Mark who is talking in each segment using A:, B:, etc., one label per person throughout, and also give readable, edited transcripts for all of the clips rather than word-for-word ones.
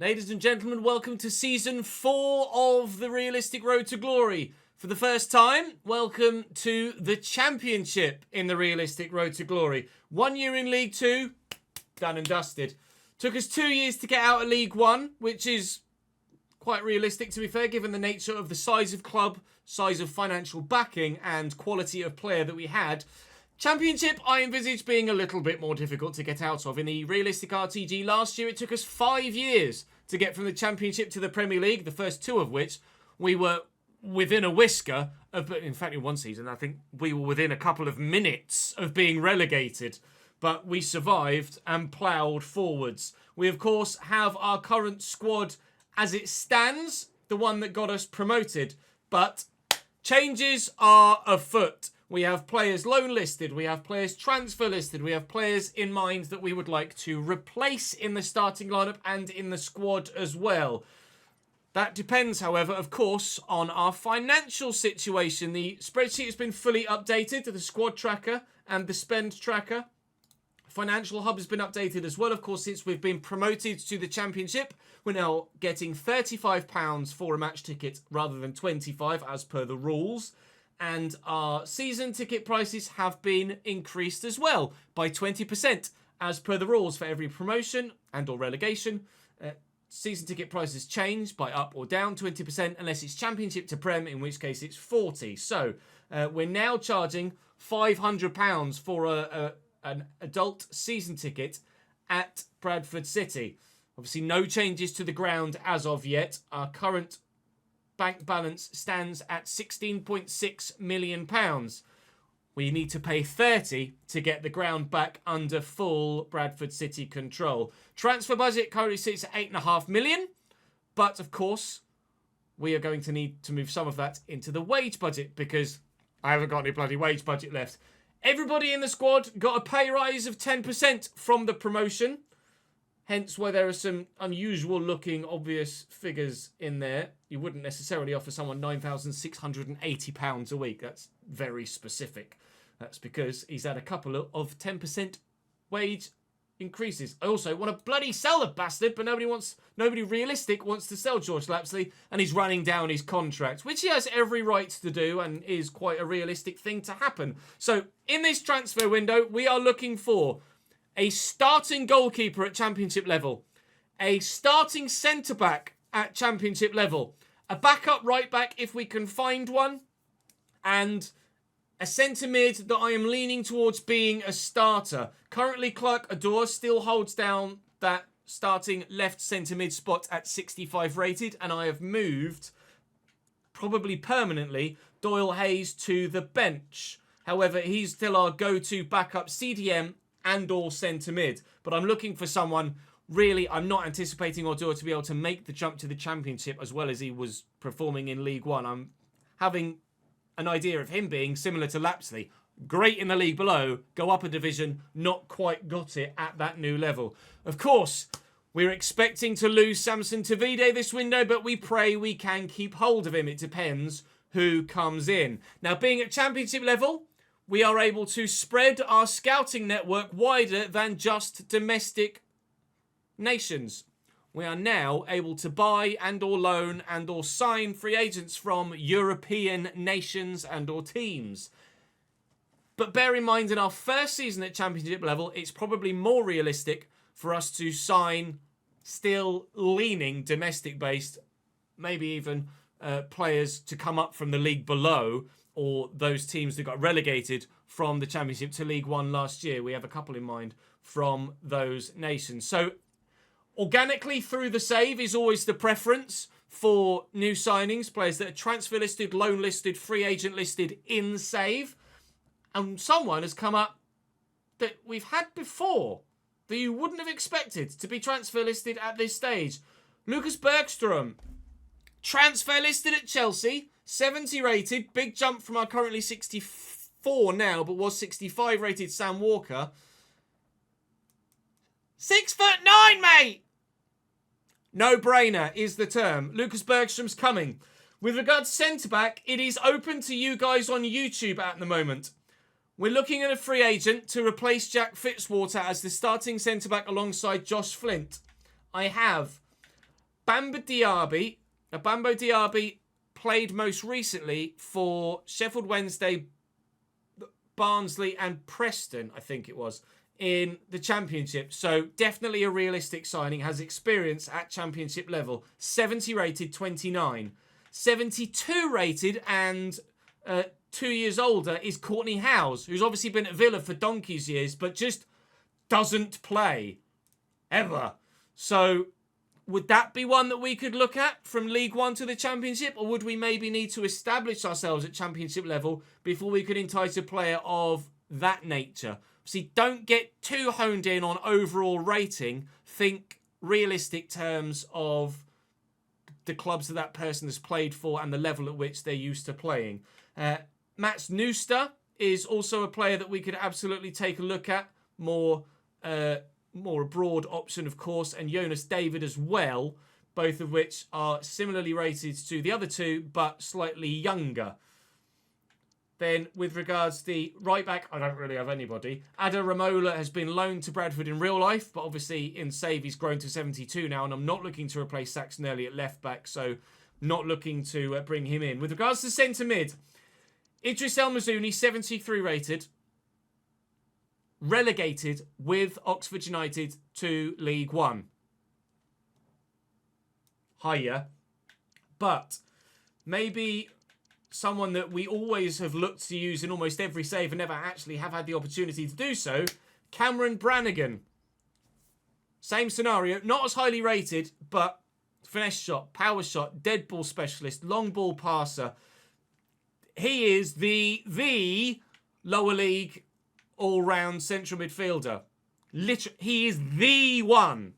A: Ladies and gentlemen, welcome to Season 4 of the Realistic Road to Glory. For the first time, welcome to the Championship in the Realistic Road to Glory. 1 year in League 2, done and dusted. Took us 2 years to get out of League 1, which is quite realistic to be fair, given the nature of the size of club, size of financial backing, and quality of player that we had. Championship, I envisage being a little bit more difficult to get out of. In the Realistic RTG last year, it took us 5 years to get from the Championship to the Premier League, the first 2 of which we were within a whisker of, in fact, in one season, I think we were within a couple of minutes of being relegated. But we survived and ploughed forwards. We, of course, have our current squad as it stands, the one that got us promoted. But changes are afoot. We have players loan listed, we have players transfer listed, we have players in mind that we would like to replace in the starting lineup and in the squad as well. That depends, however, of course, on our financial situation. The spreadsheet has been fully updated to the squad tracker and the spend tracker. Financial Hub has been updated as well, of course, since we've been promoted to the Championship. We're now getting £35 for a match ticket rather than 25 as per the rules. And our season ticket prices have been increased as well by 20% as per the rules for every promotion and or relegation. Season ticket prices change by up or down 20% unless it's Championship to Prem, in which case it's 40. So we're now charging £500 for an adult season ticket at Bradford City. Obviously no changes to the ground as of yet. Our current bank balance stands at £16.6 million. We need to pay 30 to get the ground back under full Bradford City control. Transfer budget currently sits at £8.5 million, but of course we are going to need to move some of that into the wage budget because I haven't got any bloody wage budget left. Everybody in the squad got a pay rise of 10% from the promotion, hence why there are some unusual looking obvious figures in there. You wouldn't necessarily offer someone £9,680 a week. That's very specific. That's because he's had a couple of 10% wage increases. I also want to bloody sell the bastard, but nobody realistic wants to sell George Lapsley, and he's running down his contract, which he has every right to do and is quite a realistic thing to happen. So in this transfer window, we are looking for a starting goalkeeper at Championship level, a starting centre-back at Championship level, a backup right-back if we can find one, and a centre-mid that I am leaning towards being a starter. Currently, Clark Adore still holds down that starting left centre-mid spot at 65 rated, and I have moved, probably permanently, Doyle Hayes to the bench. However, he's still our go-to backup CDM and or centre mid. But I'm looking for someone, really, I'm not anticipating Odor to be able to make the jump to the Championship as well as he was performing in League 1. I'm having an idea of him being similar to Lapsley. Great in the league below, go up a division, not quite got it at that new level. Of course, we're expecting to lose Samson Tavide this window, but we pray we can keep hold of him. It depends who comes in. Now, being at Championship level, we are able to spread our scouting network wider than just domestic nations. We are now able to buy and or loan and or sign free agents from European nations and or teams. But bear in mind, in our first season at Championship level, it's probably more realistic for us to sign still leaning domestic-based, maybe even players to come up from the league below, or those teams that got relegated from the Championship to League 1 last year. We have a couple in mind from those nations. So organically through the save is always the preference for new signings, players that are transfer listed, loan listed, free agent listed in save. And someone has come up that we've had before that you wouldn't have expected to be transfer listed at this stage. Lucas Bergstrom, transfer listed at Chelsea, 70 rated, big jump from our currently 64 now, but was 65 rated Sam Walker. 6'9", mate! No brainer is the term. Lucas Bergstrom's coming. With regards to centre-back, it is open to you guys on YouTube at the moment. We're looking at a free agent to replace Jack Fitzwater as the starting centre-back alongside Josh Flint. I have Bamba Diaby. Now, Bambo Diaby played most recently for Sheffield Wednesday, Barnsley and Preston, I think it was, in the Championship. So definitely a realistic signing, has experience at Championship level. 70 rated, 29. 72 rated and 2 years older is Courtney Howes, who's obviously been at Villa for donkey's years, but just doesn't play ever. So would that be one that we could look at from League One to the Championship? Or would we maybe need to establish ourselves at Championship level before we could entice a player of that nature? See, don't get too honed in on overall rating. Think realistic terms of the clubs that person has played for and the level at which they're used to playing. Mats Neuster is also a player that we could absolutely take a look at. More a broad option, of course, and Jonas David as well, both of which are similarly rated to the other two, but slightly younger. Then, with regards to the right back, I don't really have anybody. Ada Ramola has been loaned to Bradford in real life, but obviously in save he's grown to 72 now, and I'm not looking to replace Saxon Early at left back, so not looking to bring him in. With regards to centre mid, Idris El Mazouni, 73 rated, relegated with Oxford United to League One. Higher. But maybe someone that we always have looked to use in almost every save and never actually have had the opportunity to do so, Cameron Brannigan. Same scenario, not as highly rated, but finesse shot, power shot, dead ball specialist, long ball passer. He is the lower league all-round central midfielder. He is the one.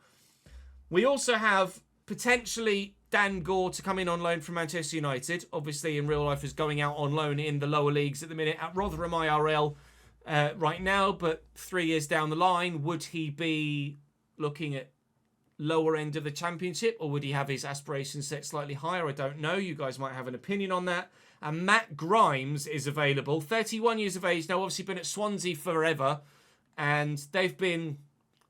A: We also have potentially Dan Gore to come in on loan from Manchester United. Obviously, in real life, is going out on loan in the lower leagues at the minute at Rotherham IRL right now. But 3 years down the line, would he be looking at lower end of the Championship, or would he have his aspirations set slightly higher? I don't know. You guys might have an opinion on that. And Matt Grimes is available. 31 years of age now, obviously been at Swansea forever. And they've been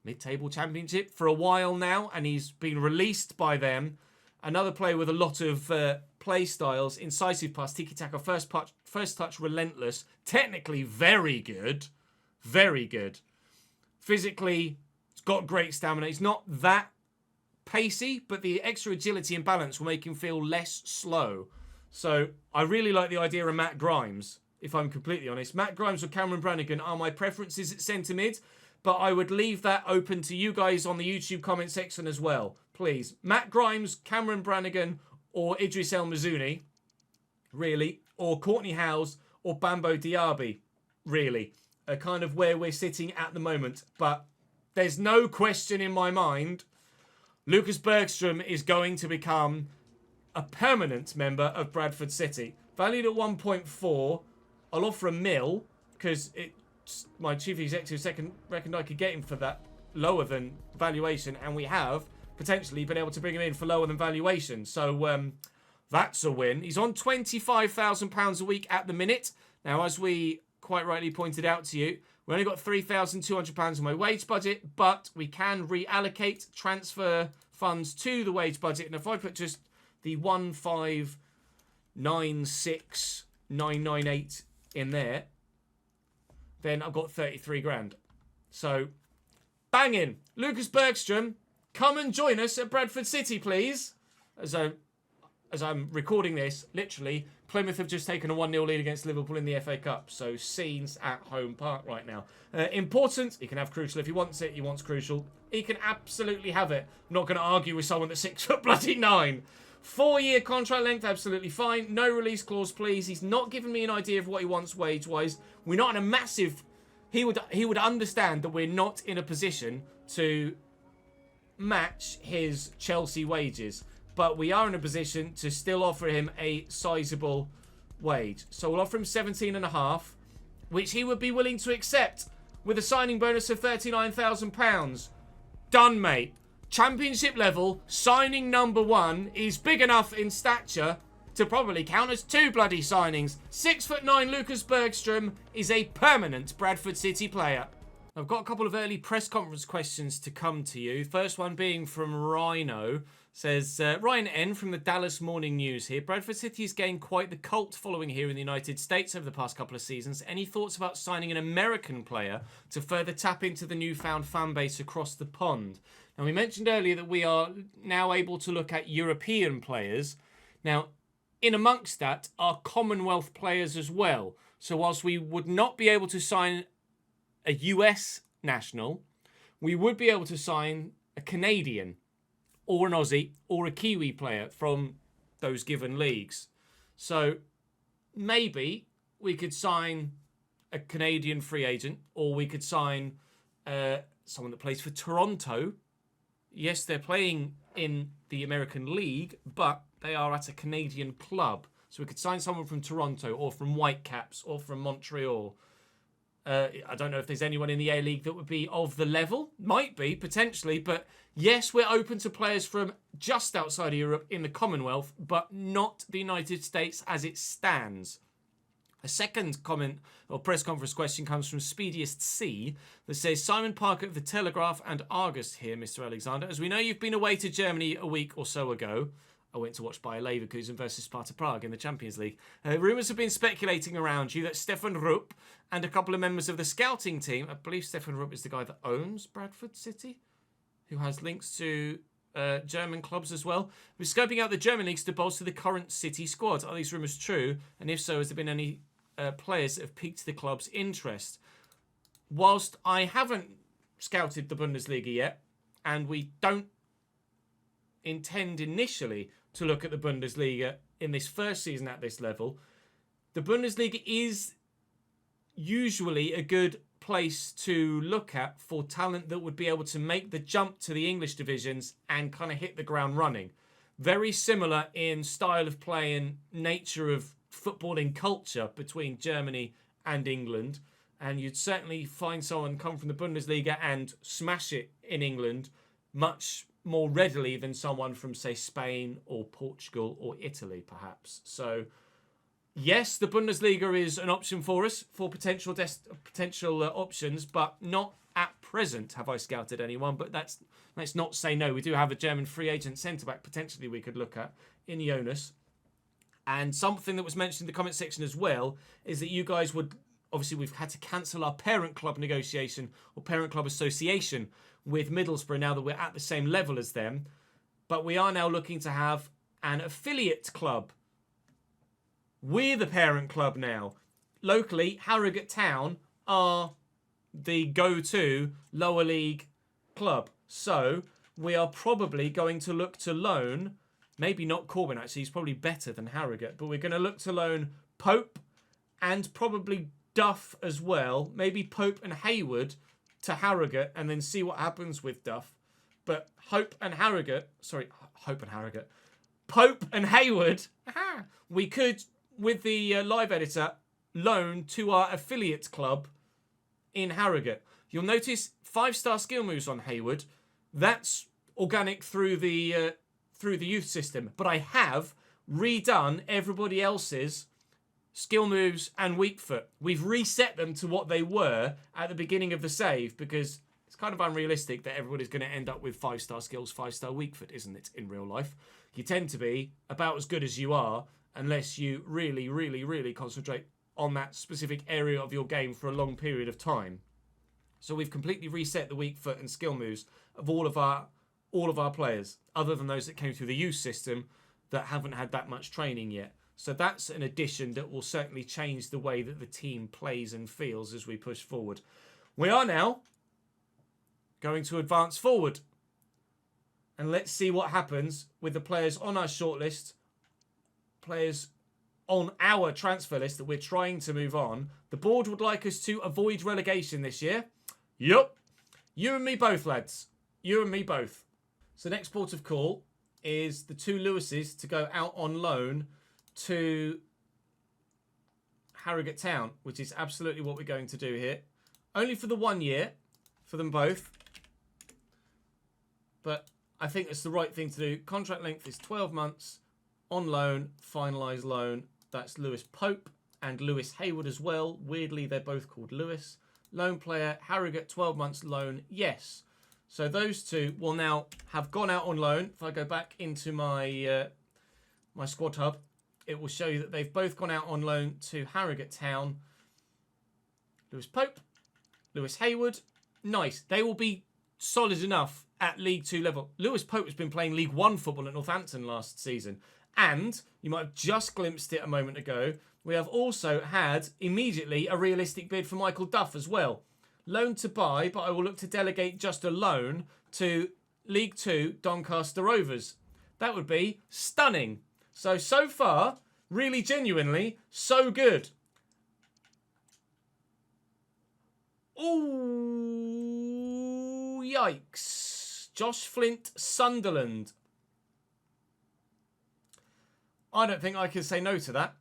A: mid-table Championship for a while now. And he's been released by them. Another player with a lot of play styles. Incisive pass, tiki-taka, first touch, relentless. Technically very good. Very good. Physically, he's got great stamina. He's not that pacey, but the extra agility and balance will make him feel less slow. So I really like the idea of Matt Grimes, if I'm completely honest. Matt Grimes or Cameron Brannigan are my preferences at centre mid, but I would leave that open to you guys on the YouTube comment section as well. Please. Matt Grimes, Cameron Brannigan, or Idris El Mazouni, really, or Courtney Howes, or Bambo Diaby, really, are kind of where we're sitting at the moment. But there's no question in my mind, Lucas Bergstrom is going to become a permanent member of Bradford City. Valued at 1.4, I'll offer $1 million because my chief executive reckoned I could get him for that lower than valuation, and we have potentially been able to bring him in for lower than valuation. So that's a win. He's on £25,000 a week at the minute. Now, as we quite rightly pointed out to you, we only got £3,200 in my wage budget, but we can reallocate, transfer funds to the wage budget. And if I put just the 1596998 in there, then I've got 33 grand. So, banging. Lucas Bergstrom, come and join us at Bradford City, please. As I'm recording this, literally, Plymouth have just taken a 1-0 lead against Liverpool in the FA Cup. So, scenes at home park right now. Important. He can have crucial if he wants it. He wants crucial. He can absolutely have it. I'm not going to argue with someone that's 6'9". 4-year contract length, absolutely fine. No release clause, please. He's not given me an idea of what he wants wage-wise. We're not in a massive... He would understand that we're not in a position to match his Chelsea wages. But we are in a position to still offer him a sizable wage. So we'll offer him 17.5, which he would be willing to accept with a signing bonus of £39,000. Done, mate. Championship level, signing number 1 is big enough in stature to probably count as 2 bloody signings. 6'9" Lucas Bergstrom is a permanent Bradford City player. I've got a couple of early press conference questions to come to you. First one being from Rhino. Says, Ryan N. from the Dallas Morning News here. Bradford City has gained quite the cult following here in the United States over the past couple of seasons. Any thoughts about signing an American player to further tap into the newfound fan base across the pond? Now, we mentioned earlier that we are now able to look at European players. Now, in amongst that are Commonwealth players as well. So whilst we would not be able to sign a US national, we would be able to sign a Canadian or an Aussie or a Kiwi player from those given leagues. So maybe we could sign a Canadian free agent, or we could sign someone that plays for Toronto. Yes, they're playing in the American League, but they are at a Canadian club. So we could sign someone from Toronto or from Whitecaps or from Montreal. I don't know if there's anyone in the A-League that would be of the level. Might be, potentially. But yes, we're open to players from just outside of Europe in the Commonwealth, but not the United States as it stands. A second comment or press conference question comes from Speediest C that says, Simon Parker of The Telegraph and Argus here, Mr. Alexander. As we know, you've been away to Germany a week or so ago. I went to watch Bayer Leverkusen versus Sparta Prague in the Champions League. Rumours have been speculating around you that Stefan Rupp and a couple of members of the scouting team, I believe Stefan Rupp is the guy that owns Bradford City, who has links to German clubs as well, we're scoping out the German leagues to bolster the current City squad. Are these rumours true? And if so, has there been any players that have piqued the club's interest? Whilst I haven't scouted the Bundesliga yet, and we don't intend initially to look at the Bundesliga in this first season at this level, the Bundesliga is usually a good place to look at for talent that would be able to make the jump to the English divisions and kind of hit the ground running. Very similar in style of play and nature of footballing culture between Germany and England. And you'd certainly find someone come from the Bundesliga and smash it in England much more readily than someone from, say, Spain or Portugal or Italy, perhaps. So, yes, the Bundesliga is an option for us for potential options, but not at present have I scouted anyone. But let's not say no. We do have a German free agent centre-back potentially we could look at in Jonas. And something that was mentioned in the comment section as well is that you guys would... Obviously, we've had to cancel our parent club negotiation or parent club association with Middlesbrough now that we're at the same level as them. But we are now looking to have an affiliate club. We're the parent club now. Locally, Harrogate Town are the go-to lower league club. So we are probably going to look to loan, maybe not Corbin actually, he's probably better than Harrogate, but we're going to look to loan Pope and probably Duff as well. Maybe Pope and Hayward to Harrogate and then see what happens with Duff. But Pope and Hayward, we could, with the live editor, loan to our affiliate club in Harrogate. You'll notice 5-star skill moves on Hayward. That's organic through the youth system. But I have redone everybody else's skill moves and weak foot. We've reset them to what they were at the beginning of the save because it's kind of unrealistic that everybody's going to end up with 5-star skills, 5-star weak foot, isn't it, in real life? You tend to be about as good as you are unless you really, really, really concentrate on that specific area of your game for a long period of time. So we've completely reset the weak foot and skill moves of all of our players, other than those that came through the youth system that haven't had that much training yet. So that's an addition that will certainly change the way that the team plays and feels as we push forward. We are now going to advance forward. And let's see what happens with the players on our shortlist, players on our transfer list that we're trying to move on. The board would like us to avoid relegation this year. Yup. You and me both, lads. You and me both. So next port of call is the two Lewises to go out on loan to Harrogate Town, which is absolutely what we're going to do here. Only for the 1 year for them both. But I think it's the right thing to do. Contract length is 12 months. On loan, finalised loan. That's Lewis Pope and Lewis Hayward as well. Weirdly, they're both called Lewis. Loan player, Harrogate, 12 months loan, yes. So those two will now have gone out on loan. If I go back into my my squad hub, it will show you that they've both gone out on loan to Harrogate Town. Lewis Pope, Lewis Hayward. Nice. They will be solid enough at League 2 level. Lewis Pope has been playing League 1 football at Northampton last season. And, you might have just glimpsed it a moment ago, we have also had immediately a realistic bid for Michael Duff as well. Loan to buy, but I will look to delegate just a loan to League 2 Doncaster Rovers. That would be stunning. So far, really genuinely, so good. Ooh, yikes. Josh Flint, Sunderland. I don't think I can say no to that.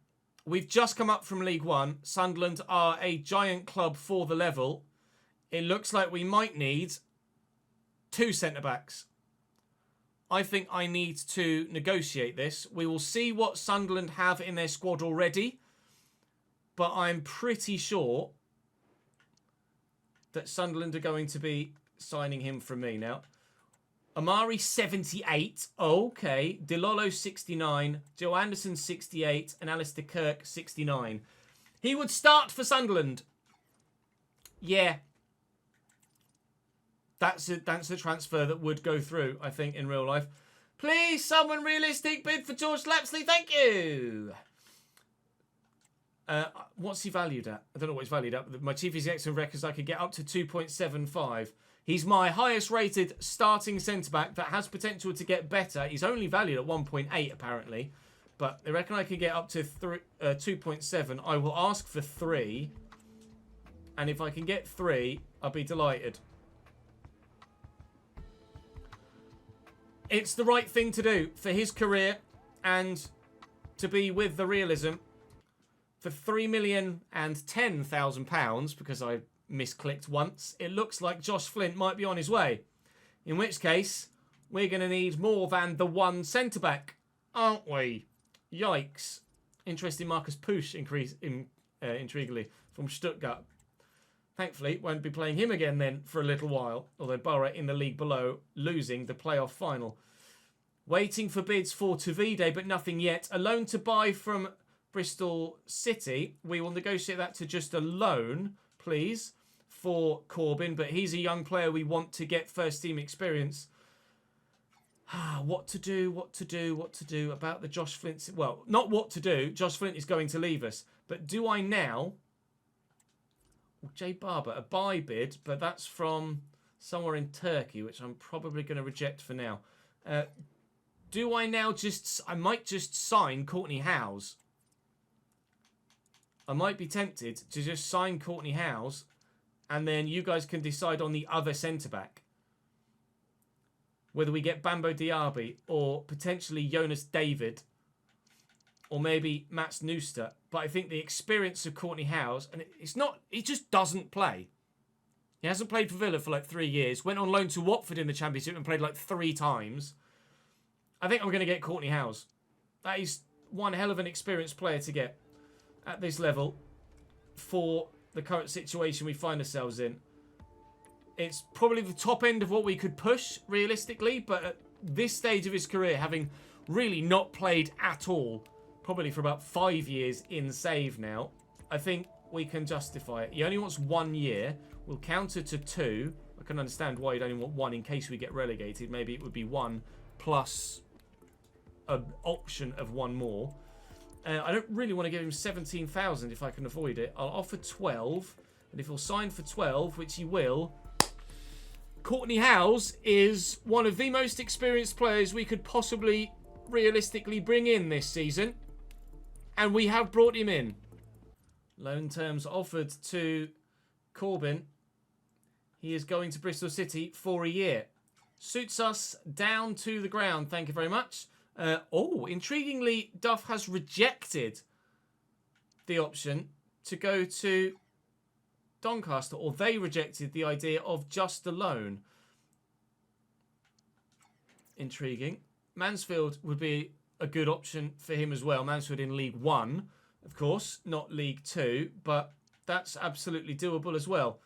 A: We've just come up from League 1. Sunderland are a giant club for the level. It looks like we might need 2 centre-backs. I think I need to negotiate this. We will see what Sunderland have in their squad already. But I'm pretty sure that Sunderland are going to be signing him from me now. Amari 78. Okay. Delolo 69. Joe Anderson 68. And Alistair Kirk 69. He would start for Sunderland. Yeah. That's a transfer that would go through, I think, in real life. Please, someone realistic bid for George Lapsley. Thank you. What's he valued at? I don't know what he's valued at. But my chief executive records, I could get up to 2.75. He's my highest rated starting centre-back that has potential to get better. He's only valued at 1.8, apparently. But I reckon I could get up to 2.7. I will ask for 3. And if I can get 3, I'll be delighted. It's the right thing to do for his career and to be with the realism. For £3,010,000, because I misclicked once, it looks like Josh Flint might be on his way. In which case, we're going to need more than the one centre-back, aren't we? Yikes. Interesting Marcus Pusch intriguingly, from Stuttgart. Thankfully, won't be playing him again then for a little while, although Borough in the league below, losing the playoff final. Waiting for bids for Tuvide, but nothing yet. A loan to buy from Bristol City. We will negotiate that to just a loan, please, for Corbyn, but he's a young player we want to get first team experience. What to do about the Josh Flint... Well, not what to do. Josh Flint is going to leave us. But do I now... Jay Barber, a buy bid, but that's from somewhere in Turkey, which I'm probably going to reject for now. Do I now just... I might just sign Courtney Howes. I might be tempted to just sign Courtney Howes, and then you guys can decide on the other centre-back. Whether we get Bambo Diaby or potentially Jonas David or maybe Mats Nooster. But I think the experience of Courtney Howes, and it's not, he just doesn't play. He hasn't played for Villa for like 3 years. Went on loan to Watford in the Championship and played like 3 times. I think I'm going to get Courtney Howes. That is one hell of an experienced player to get at this level for the current situation we find ourselves in. It's probably the top end of what we could push, realistically, but at this stage of his career, having really not played at all, probably for about 5 years in save now, I think we can justify it. He only wants 1 year. We'll counter to 2. I can understand why you'd only want 1 in case we get relegated. Maybe it would be 1 plus an option of 1 more. I don't really want to give him 17,000 if I can avoid it. I'll offer 12. And if he'll sign for 12, which he will, Courtney Howes is one of the most experienced players we could possibly realistically bring in this season. And we have brought him in. Loan terms offered to Corbyn. He is going to Bristol City for a year. Suits us down to the ground. Thank you very much. Intriguingly, Duff has rejected the option to go to Doncaster, or they rejected the idea of just a loan. Intriguing. Mansfield would be a good option for him as well. Mansfield in League 1, of course, not League 2, but that's absolutely doable as well.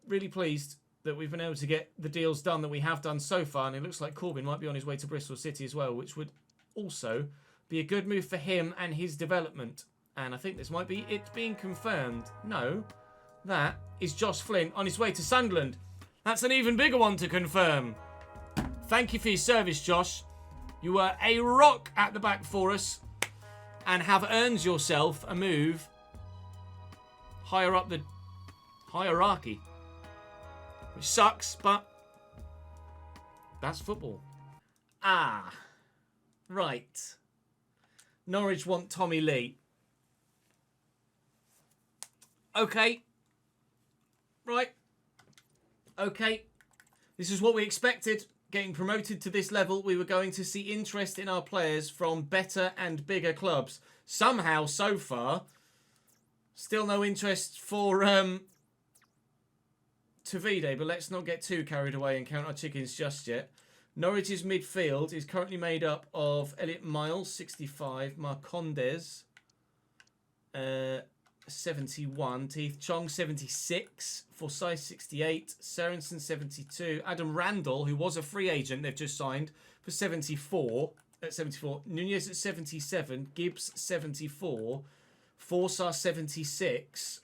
A: Really pleased that we've been able to get the deals done that we have done so far. And it looks like Corbyn might be on his way to Bristol City as well, which would also be a good move for him and his development. And I think this might be it being confirmed. No, that is Josh Flint on his way to Sunderland. That's an even bigger one to confirm. Thank you for your service, Josh. You were a rock at the back for us and have earned yourself a move higher up the hierarchy. Which sucks, but that's football. Ah, right. Norwich want Tommy Lee. Okay. Right. Okay. This is what we expected. Getting promoted to this level, we were going to see interest in our players from better and bigger clubs. Somehow, so far, still no interest for Tavide, but let's not get too carried away and count our chickens just yet. Norwich's midfield is currently made up of Elliot Miles, 65, Marcondes, 71, Teeth Chong, 76, Forsyth, 68, Sorensen, 72, Adam Randall, who was a free agent, they've just signed, for 74, Nunez at 77, Gibbs, 74, Forsar, 76.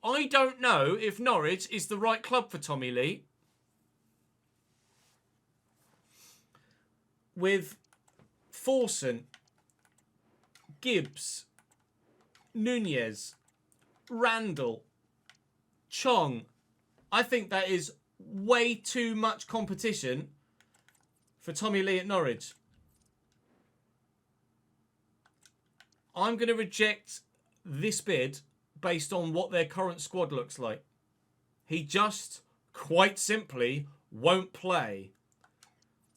A: I don't know if Norwich is the right club for Tommy Lee. With Forson, Gibbs, Nunez, Randall, Chong. I think that is way too much competition for Tommy Lee at Norwich. I'm going to reject this bid based on what their current squad looks like. He just, quite simply, won't play.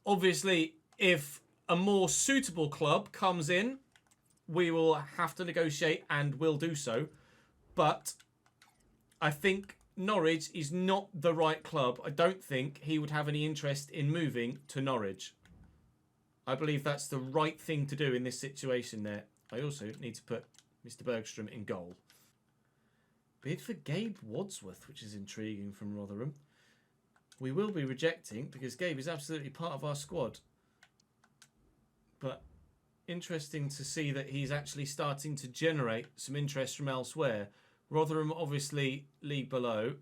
A: Obviously, if a more suitable club comes in, we will have to negotiate and will do so. But I think Norwich is not the right club. I don't think he would have any interest in moving to Norwich. I believe that's the right thing to do in this situation there. I also need to put Mr. Bergstrom in goal. Bid for Gabe Wadsworth, which is intriguing from Rotherham. We will be rejecting because Gabe is absolutely part of our squad. But interesting to see that he's actually starting to generate some interest from elsewhere. Rotherham obviously league below.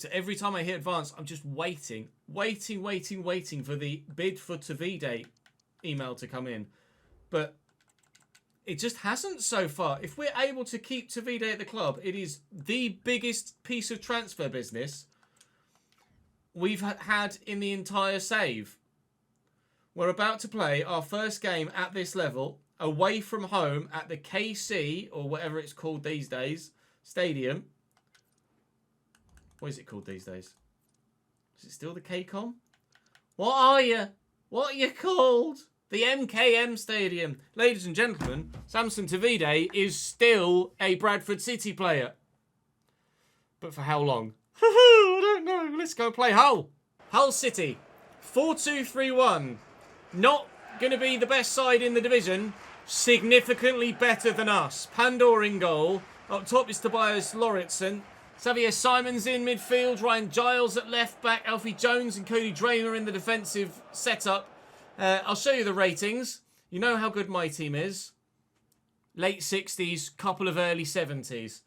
A: Every time I hit advance, I'm just waiting for the bid for Tavide email to come in. But it just hasn't so far. If we're able to keep Tavide at the club, it is the biggest piece of transfer business we've had in the entire save. We're about to play our first game at this level, away from home at the KC, or whatever it's called these days, stadium. What is it called these days? Is it still the KCOM? What are you? What are you called? The MKM Stadium. Ladies and gentlemen, Samson Tavide is still a Bradford City player. But for how long? I don't know. Let's go play Hull. Hull City. 4-2-3-1. Not going to be the best side in the division. Significantly better than us. Pandor in goal. Up top is Tobias Lauritsen. Xavier Simons in midfield. Ryan Giles at left back. Alfie Jones and Cody Dramer in the defensive setup. I'll show you the ratings. You know how good my team is. Late 60s, couple of early 70s.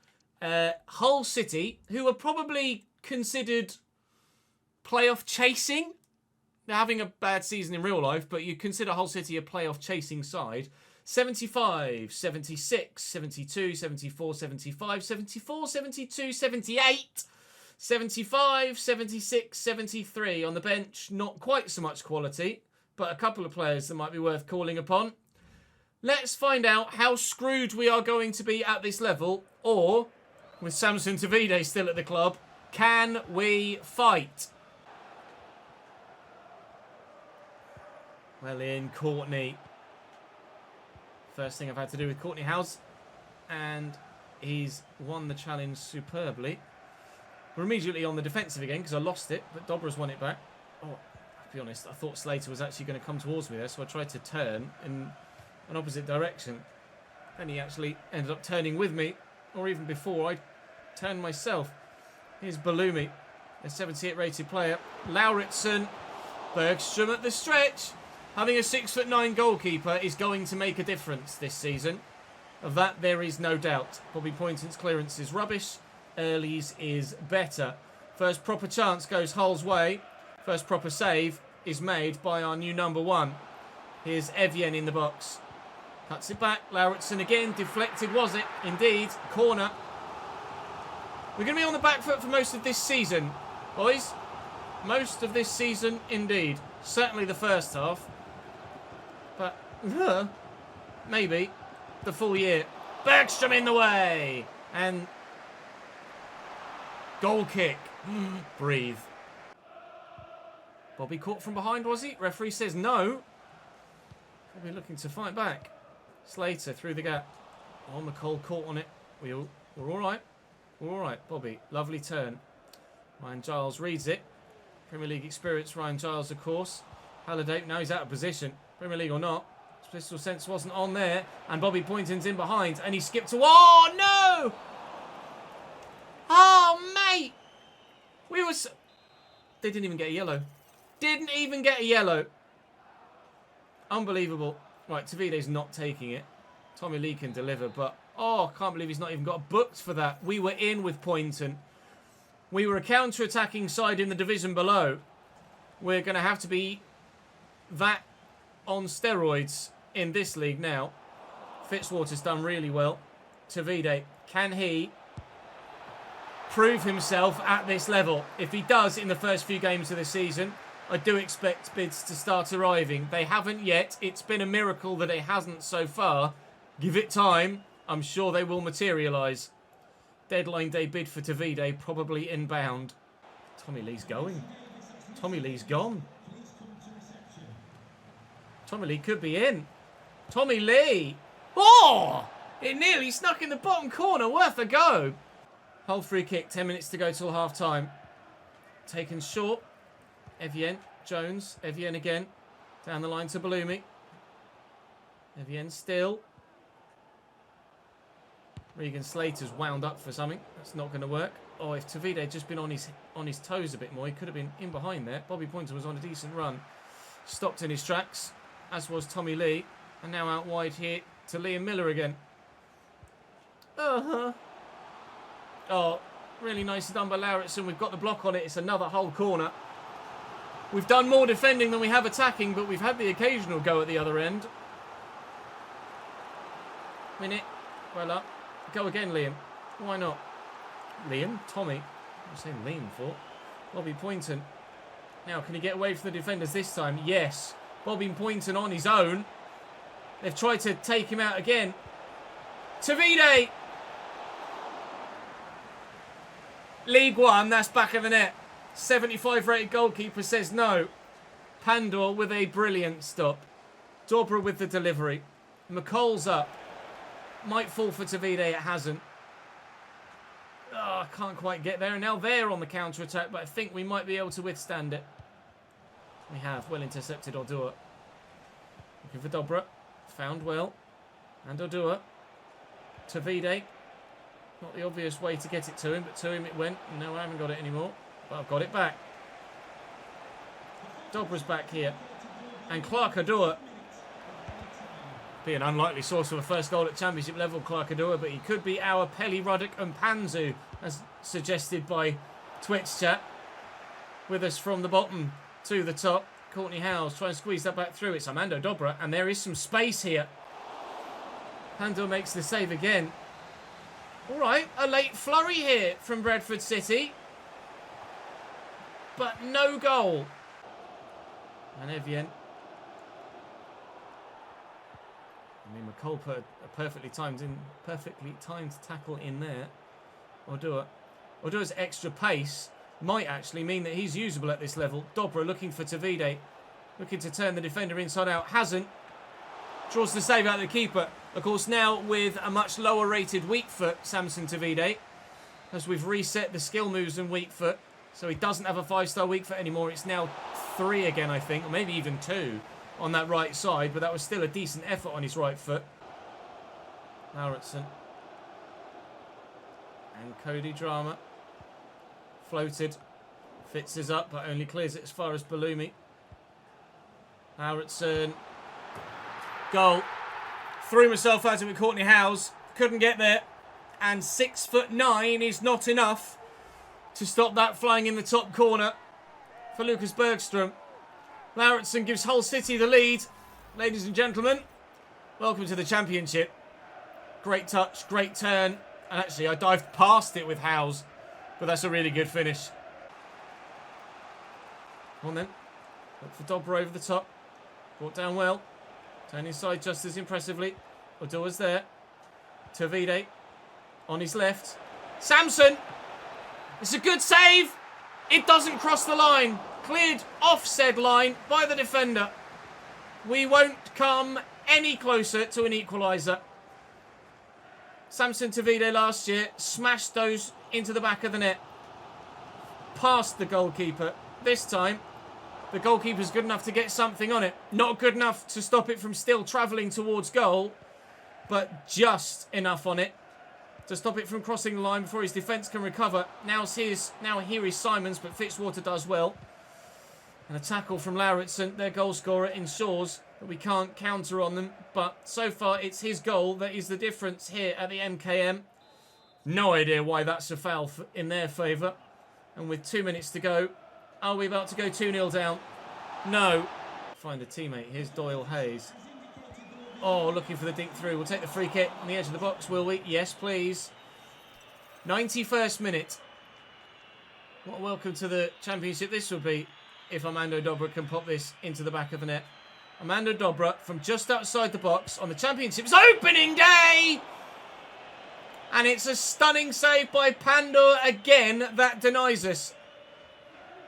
A: Hull City, who are probably considered playoff chasing. They're having a bad season in real life, but you consider Hull City a playoff chasing side. 75, 76, 72, 74, 75, 74, 72, 78, 75, 76, 73. On the bench, not quite so much quality, but a couple of players that might be worth calling upon. Let's find out how screwed we are going to be at this level, or, with Samson Tavide still at the club, can we fight? Well in, Courtney. First thing I've had to do with Courtney House, and he's won the challenge superbly. We're immediately on the defensive again because I lost it, but Dobra's won it back. Oh, I'll be honest, I thought Slater was actually going to come towards me there, so I tried to turn in an opposite direction. Then he actually ended up turning with me, or even before I turned myself. Here's Balumi, a 78 rated player. Lauritsen, Bergstrom at the stretch. Having a 6'9" goalkeeper is going to make a difference this season. Of that there is no doubt. Bobby Poynton's clearance is rubbish. Early's is better. First proper chance goes Hull's way. First proper save is made by our new number 1. Here's Evian in the box. Cuts it back. Lauritsen again. Deflected, was it? Indeed. Corner. We're going to be on the back foot for most of this season, boys. Most of this season, indeed. Certainly the first half. But, maybe the full year. Bergstrom in the way. And goal kick. Breathe. Bobby caught from behind, was he? Referee says no. Bobby looking to fight back. Slater through the gap. Oh, McCall caught on it. We're all right. We're all right, Bobby. Lovely turn. Ryan Giles reads it. Premier League experience, Ryan Giles, of course. Halliday, now he's out of position. Premier League or not. Pistol sense wasn't on there. And Bobby Poynton's in behind. And he skipped to... Oh, no! Oh, mate! We were... They didn't even get a yellow. Didn't even get a yellow. Unbelievable. Right, Tavide's not taking it. Tommy Lee can deliver, but... Oh, I can't believe he's not even got booked for that. We were in with Poynton. We were a counter-attacking side in the division below. We're going to have to be that on steroids in this league now. Fitzwater's done really well. Tavide, can he prove himself at this level? If he does in the first few games of the season, I do expect bids to start arriving. They haven't yet. It's been a miracle that it hasn't so far. Give it time. I'm sure they will materialise. Deadline day bid for Tavide, probably inbound. Tommy Lee's going. Tommy Lee's gone. Tommy Lee could be in. Tommy Lee! Oh! It nearly snuck in the bottom corner. Worth a go. Hull free kick. 10 minutes to go till half time. Taken short. Evian. Jones. Evian again. Down the line to Balumi. Evian still. Regan Slater's wound up for something. That's not going to work. Oh, if Tavide had just been on his toes a bit more, he could have been in behind there. Bobby Poynton was on a decent run. Stopped in his tracks, as was Tommy Lee. And now out wide here to Liam Miller again. Oh, really nicely done by Lauritsen. We've got the block on it. It's another Hull corner. We've done more defending than we have attacking, but we've had the occasional go at the other end. Minute. Well up. Go again, Liam. Why not? Liam? Tommy. I'm saying Liam for. Bobby Poynton. Now, can he get away from the defenders this time? Yes. Bobby Poynton on his own. They've tried to take him out again. Tavide! League One, that's back of the net. 75 rated goalkeeper says no. Pandor with a brilliant stop. Dobra with the delivery. McCall's up. Might fall for Tavide, it hasn't. Oh, can't quite get there. And now they're on the counter-attack, but I think we might be able to withstand it. We have. Well intercepted Ordua. Looking for Dobra. Found well. And Ordua. Tavide. Not the obvious way to get it to him, but to him it went. No, I haven't got it anymore. But I've got it back. Dobra's back here. And Clark Ordua. Be an unlikely source of a first goal at championship level, Clark Ordua, but he could be our Pelly, Ruddock and Panzu, as suggested by Twitch chat. With us from the bottom to the top. Courtney Howes try and squeeze that back through. It's Armando Dobra, and there is some space here. Pandor makes the save again. All right, a late flurry here from Bradford City. But no goal. And Evian. I mean, McCall put a perfectly timed tackle in there. Ordua's extra pace might actually mean that he's usable at this level. Dobra looking for Tavide. Looking to turn the defender inside out. Hasn't. Draws the save out of the keeper. Of course, now with a much lower rated weak foot, Samson Tavide. As we've reset the skill moves in weak foot. So he doesn't have a 5-star weak foot anymore. It's now 3 again, I think. Or maybe even 2 on that right side. But that was still a decent effort on his right foot. Lauritsen. And Cody Drama. Floated. Fitz is up, but only clears it as far as Balumi. Lauritsen. Goal. Threw myself out of it, Courtney Howes. Couldn't get there. And 6'9" is not enough to stop that flying in the top corner for Lucas Bergstrom. Lauritsen gives Hull City the lead. Ladies and gentlemen, welcome to the Championship. Great touch, great turn. And actually, I dived past it with Howes. But that's a really good finish. Come on then. Look for Dobra over the top. Brought down well. Turn inside just as impressively. Odoa's there. Tavide on his left. Samson! It's a good save! It doesn't cross the line. Cleared off said line by the defender. We won't come any closer to an equaliser. Samson Tavide last year smashed those into the back of the net. Past the goalkeeper. This time, the goalkeeper's good enough to get something on it. Not good enough to stop it from still travelling towards goal, but just enough on it to stop it from crossing the line before his defence can recover. Now here is Simons, but Fitzwater does well. And a tackle from Lauritsen, their goal scorer, ensures that we can't counter on them. But so far, it's his goal that is the difference here at the MKM. No idea why that's a foul in their favour. And with 2 minutes to go, are we about to go 2-0 down? No. Find a teammate. Here's Doyle Hayes. Oh, looking for the dink through. We'll take the free kick on the edge of the box, will we? Yes, please. 91st minute. What a welcome to the Championship this would be if Armando Dobra can pop this into the back of the net. Armando Dobra from just outside the box on the Championship's opening day! And it's a stunning save by Pandor again that denies us.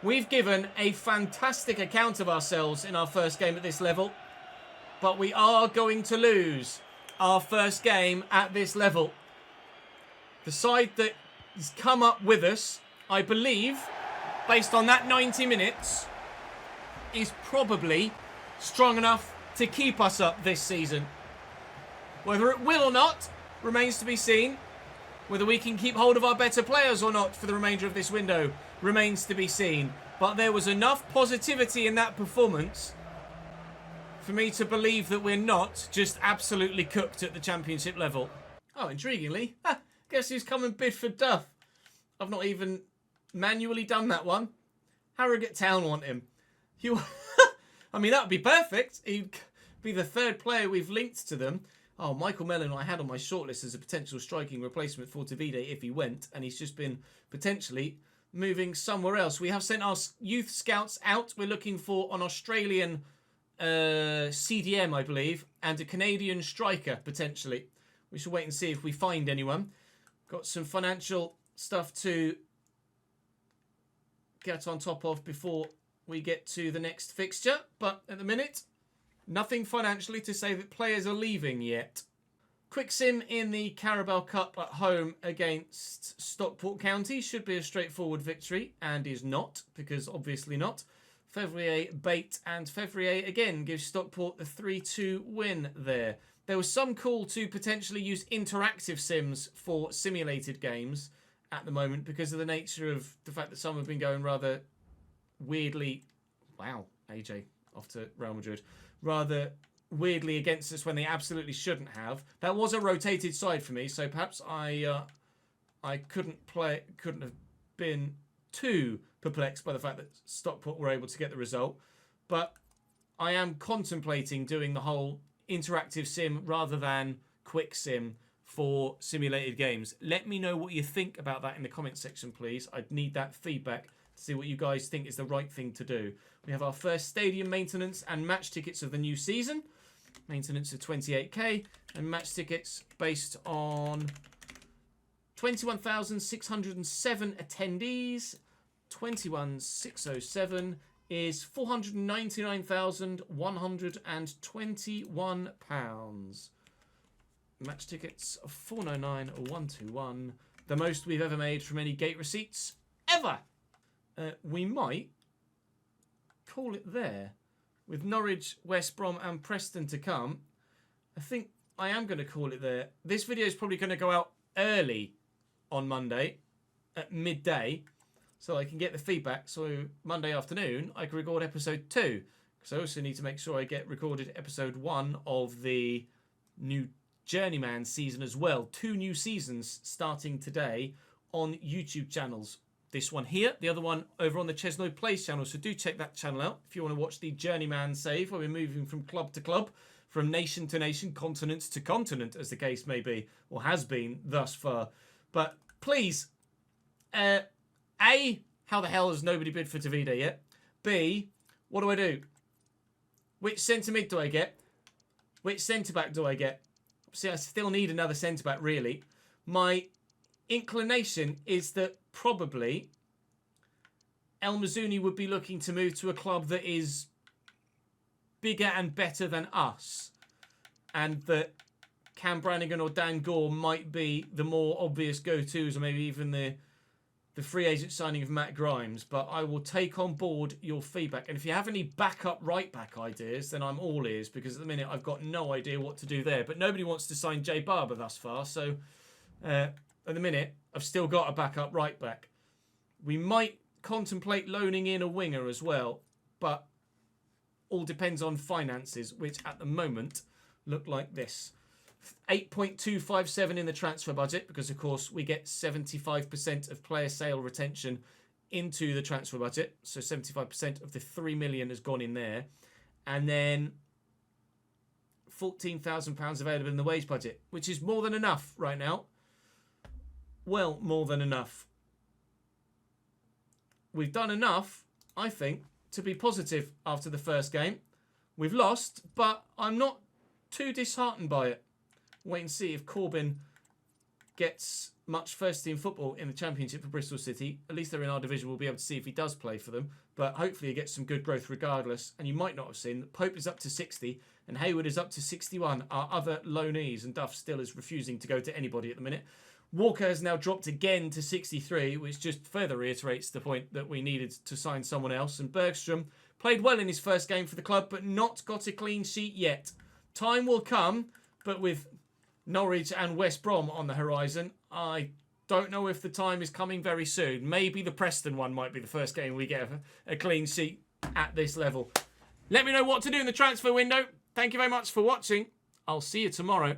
A: We've given a fantastic account of ourselves in our first game at this level. But we are going to lose our first game at this level. The side that has come up with us, I believe, based on that 90 minutes, is probably strong enough to keep us up this season. Whether it will or not remains to be seen. Whether we can keep hold of our better players or not for the remainder of this window remains to be seen. But there was enough positivity in that performance for me to believe that we're not just absolutely cooked at the Championship level. Oh, intriguingly, guess who's come and bid for Duff? I've not even manually done that one. Harrogate Town want him. I mean, that would be perfect. He'd be the third player we've linked to them. Oh, Michael Mellon I had on my shortlist as a potential striking replacement for Tavide if he went, and he's just been potentially moving somewhere else. We have sent our youth scouts out. We're looking for an Australian CDM, I believe, and a Canadian striker, potentially. We shall wait and see if we find anyone. Got some financial stuff to get on top of before we get to the next fixture, but at the minute, nothing financially to say that players are leaving yet. Quick sim in the Carabao Cup at home against Stockport County should be a straightforward victory, and is not, because obviously not. Fevrier bait, and Fevrier again gives Stockport the 3-2 win there. There was some call to potentially use interactive sims for simulated games at the moment because of the nature of the fact that some have been going rather weirdly... Wow, AJ off to Real Madrid. Rather weirdly against us when they absolutely shouldn't have. That was a rotated side for me, so perhaps I couldn't have been too perplexed by the fact that Stockport were able to get the result. But I am contemplating doing the whole interactive sim rather than quick sim for simulated games. Let me know what you think about that in the comments section, please. I'd need that feedback to see what you guys think is the right thing to do. We have our first stadium maintenance and match tickets of the new season. Maintenance of 28k and match tickets based on 21,607 attendees. 21,607 is £499,121. Match tickets of 499,121. The most we've ever made from any gate receipts ever. We might call it there. With Norwich, West Brom and Preston to come, I think I am going to call it there. This video is probably going to go out early on Monday at midday so I can get the feedback. So Monday afternoon, I can record episode 2. Because I also need to make sure I get recorded episode 1 of the new Journeyman season as well. 2 new seasons starting today on YouTube channels. This one here, the other one over on the Chesnoid Plays channel. So do check that channel out if you want to watch the Journeyman save, where we're moving from club to club, from nation to nation, continent to continent, as the case may be, or has been thus far. But please, A, how the hell has nobody bid for Davide yet? B, what do I do? Which centre mid do I get? Which centre back do I get? See, I still need another centre back, really. My inclination is that probably El Mazzuni would be looking to move to a club that is bigger and better than us, and that Cam Brannigan or Dan Gore might be the more obvious go-tos, or maybe even the free agent signing of Matt Grimes. But I will take on board your feedback, and if you have any backup right-back ideas, then I'm all ears, because at the minute I've got no idea what to do there. But nobody wants to sign Jay Barber thus far, so at the minute I've still got a backup right-back. We might contemplate loaning in a winger as well, but all depends on finances, which at the moment look like this. 8.257 in the transfer budget, because of course we get 75% of player sale retention into the transfer budget. So 75% of the 3 million has gone in there. And then £14,000 available in the wage budget, which is more than enough right now. Well, more than enough. We've done enough, I think, to be positive after the first game. We've lost, but I'm not too disheartened by it. Wait and see if Corbyn gets much first team football in the Championship for Bristol City. At least they're in our division. We'll be able to see if he does play for them. But hopefully he gets some good growth regardless. And you might not have seen that Pope is up to 60 and Hayward is up to 61. Our other loanees, and Duff still is refusing to go to anybody at the minute. Walker has now dropped again to 63, which just further reiterates the point that we needed to sign someone else. And Bergstrom played well in his first game for the club, but not got a clean sheet yet. Time will come, but with Norwich and West Brom on the horizon, I don't know if the time is coming very soon. Maybe the Preston one might be the first game we get a clean sheet at this level. Let me know what to do in the transfer window. Thank you very much for watching. I'll see you tomorrow.